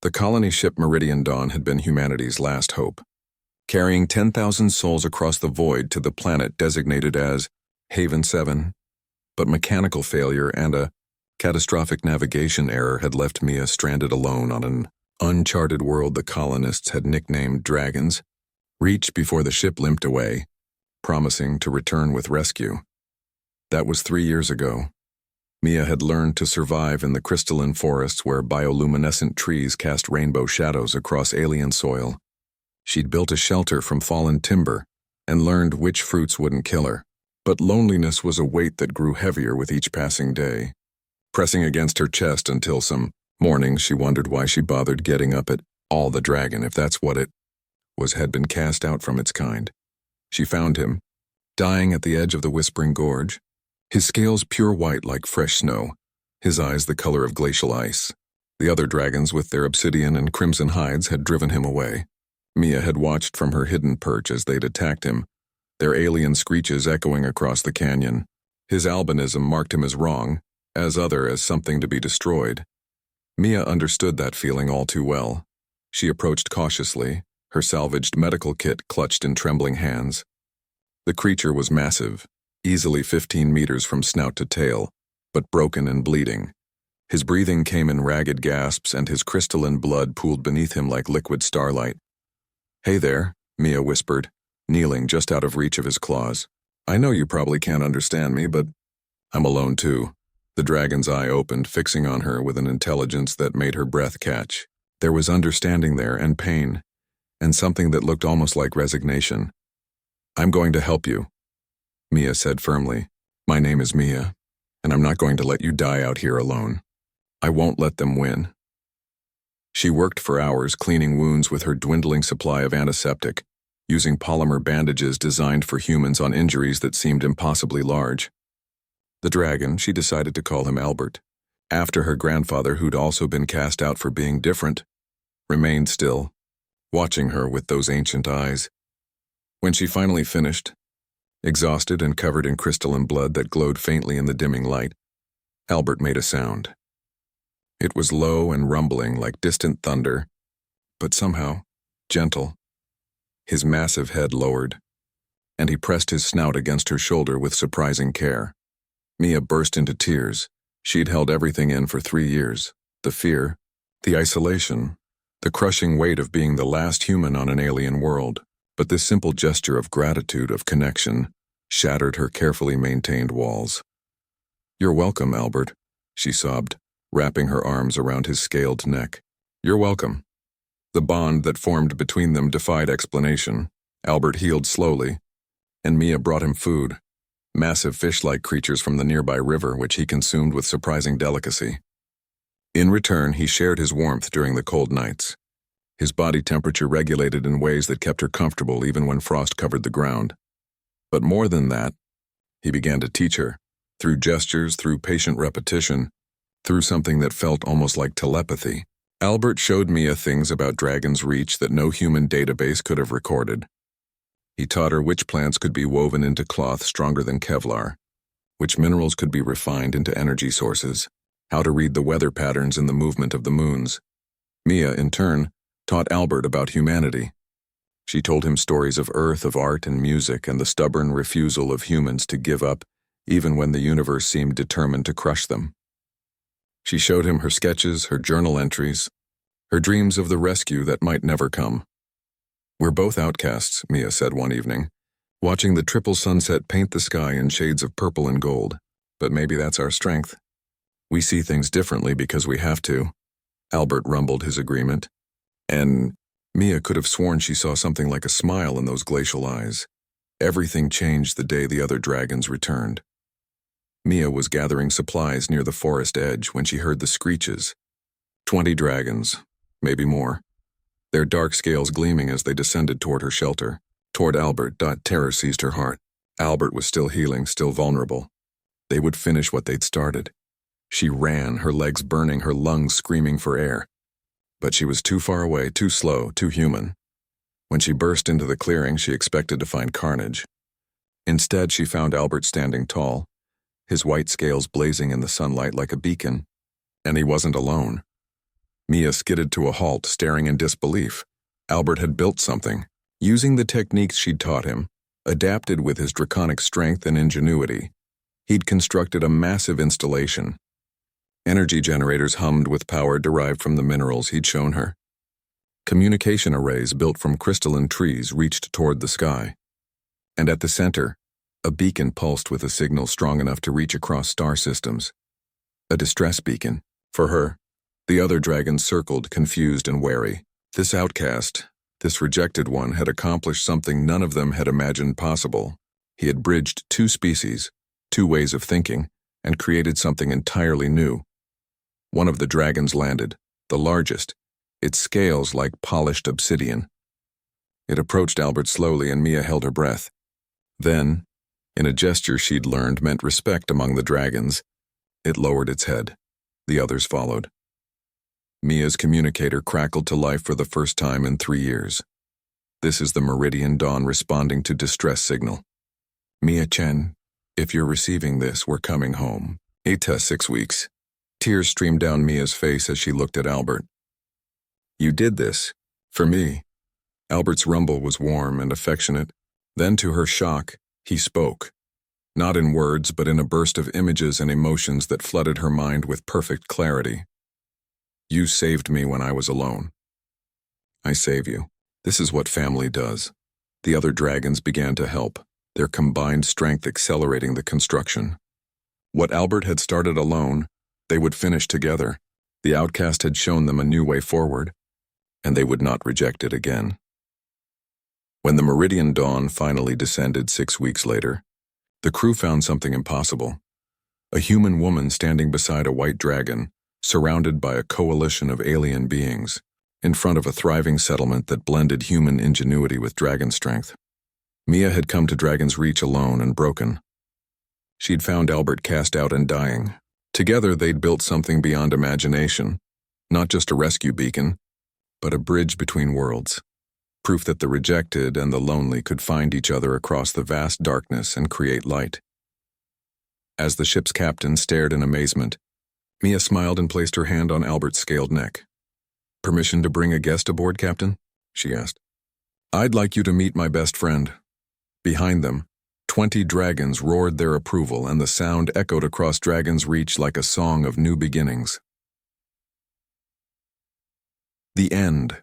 The colony ship Meridian Dawn had been humanity's last hope, carrying 10,000 souls across the void to the planet designated as Haven 7. But mechanical failure and a catastrophic navigation error had left Mia stranded alone on an uncharted world the colonists had nicknamed Dragons, reached before the ship limped away, promising to return with rescue. That was 3 years ago. Mia had learned to survive in the crystalline forests where bioluminescent trees cast rainbow shadows across alien soil. She'd built a shelter from fallen timber and learned which fruits wouldn't kill her. But loneliness was a weight that grew heavier with each passing day, pressing against her chest until some mornings she wondered why she bothered getting up at all. The dragon, if that's what it was, had been cast out from its kind. She found him, dying at the edge of the Whispering Gorge, his scales pure white like fresh snow, his eyes the color of glacial ice. The other dragons with their obsidian and crimson hides had driven him away. Mia had watched from her hidden perch as they'd attacked him, their alien screeches echoing across the canyon. His albinism marked him as wrong, as other as something to be destroyed. Mia understood that feeling all too well. She approached cautiously, her salvaged medical kit clutched in trembling hands. The creature was massive, easily 15 meters from snout to tail, but broken and bleeding. His breathing came in ragged gasps and his crystalline blood pooled beneath him like liquid starlight. "Hey there," Mia whispered, kneeling just out of reach of his claws. "I know you probably can't understand me, but I'm alone too." The dragon's eye opened, fixing on her with an intelligence that made her breath catch. There was understanding there, and pain, and something that looked almost like resignation. "I'm going to help you," Mia said firmly. "My name is Mia, and I'm not going to let you die out here alone. I won't let them win." She worked for hours cleaning wounds with her dwindling supply of antiseptic, using polymer bandages designed for humans on injuries that seemed impossibly large. The dragon, she decided to call him Albert, after her grandfather, who'd also been cast out for being different, remained still, watching her with those ancient eyes. When she finally finished, exhausted and covered in crystalline blood that glowed faintly in the dimming light, Albert made a sound. It was low and rumbling like distant thunder, but somehow gentle. His massive head lowered, and he pressed his snout against her shoulder with surprising care. Mia burst into tears. She'd held everything in for 3 years. The fear, the isolation, the crushing weight of being the last human on an alien world. But this simple gesture of gratitude, of connection, shattered her carefully maintained walls. "You're welcome, Albert," she sobbed, wrapping her arms around his scaled neck. "You're welcome." The bond that formed between them defied explanation. Albert healed slowly, and Mia brought him food, massive fish-like creatures from the nearby river which he consumed with surprising delicacy. In return, he shared his warmth during the cold nights, his body temperature regulated in ways that kept her comfortable even when frost covered the ground. But more than that, he began to teach her, through gestures, through patient repetition, through something that felt almost like telepathy. Albert showed Mia things about Dragon's Reach that no human database could have recorded. He taught her which plants could be woven into cloth stronger than Kevlar, which minerals could be refined into energy sources, how to read the weather patterns in the movement of the moons. Mia, in turn, taught Albert about humanity. She told him stories of Earth, of art and music, and the stubborn refusal of humans to give up, even when the universe seemed determined to crush them. She showed him her sketches, her journal entries, her dreams of the rescue that might never come. "We're both outcasts," Mia said one evening, watching the triple sunset paint the sky in shades of purple and gold. "But maybe that's our strength. We see things differently because we have to." Albert rumbled his agreement, and Mia could have sworn she saw something like a smile in those glacial eyes. Everything changed the day the other dragons returned. Mia was gathering supplies near the forest edge when she heard the screeches. 20 dragons, maybe more, their dark scales gleaming as they descended toward her shelter, toward Albert. Terror seized her heart. Albert was still healing, still vulnerable. They would finish what they'd started. She ran, her legs burning, her lungs screaming for air. But she was too far away, too slow, too human. When she burst into the clearing, she expected to find carnage. Instead, she found Albert standing tall, his white scales blazing in the sunlight like a beacon. And he wasn't alone. Mia skidded to a halt, staring in disbelief. Albert had built something, using the techniques she'd taught him, adapted with his draconic strength and ingenuity. He'd constructed a massive installation. Energy generators hummed with power derived from the minerals he'd shown her. Communication arrays built from crystalline trees reached toward the sky. And at the center, a beacon pulsed with a signal strong enough to reach across star systems. A distress beacon, for her. The other dragons circled, confused and wary. This outcast, this rejected one, had accomplished something none of them had imagined possible. He had bridged two species, two ways of thinking, and created something entirely new. One of the dragons landed, the largest, its scales like polished obsidian. It approached Albert slowly, and Mia held her breath. Then, in a gesture she'd learned meant respect among the dragons, it lowered its head. The others followed. Mia's communicator crackled to life for the first time in 3 years. This is the Meridian Dawn responding to distress signal. Mia Chen, if you're receiving this, we're coming home. 8 to 6 weeks. Tears streamed down Mia's face as she looked at Albert. You did this, for me. Albert's rumble was warm and affectionate. Then, to her shock, he spoke. Not in words, but in a burst of images and emotions that flooded her mind with perfect clarity. You saved me when I was alone. I save you. This is what family does. The other dragons began to help, their combined strength accelerating the construction. What Albert had started alone, they would finish together. The outcast had shown them a new way forward, and they would not reject it again. When the Meridian Dawn finally descended 6 weeks later, the crew found something impossible. A human woman standing beside a white dragon, surrounded by a coalition of alien beings, in front of a thriving settlement that blended human ingenuity with dragon strength. Mia had come to Dragon's Reach alone and broken. She'd found Albert cast out and dying. Together they'd built something beyond imagination, not just a rescue beacon, but a bridge between worlds. Proof that the rejected and the lonely could find each other across the vast darkness and create light. As the ship's captain stared in amazement, Mia smiled and placed her hand on Albert's scaled neck. Permission to bring a guest aboard, Captain? She asked. I'd like you to meet my best friend. Behind them, 20 dragons roared their approval, and the sound echoed across Dragon's Reach like a song of new beginnings. The end.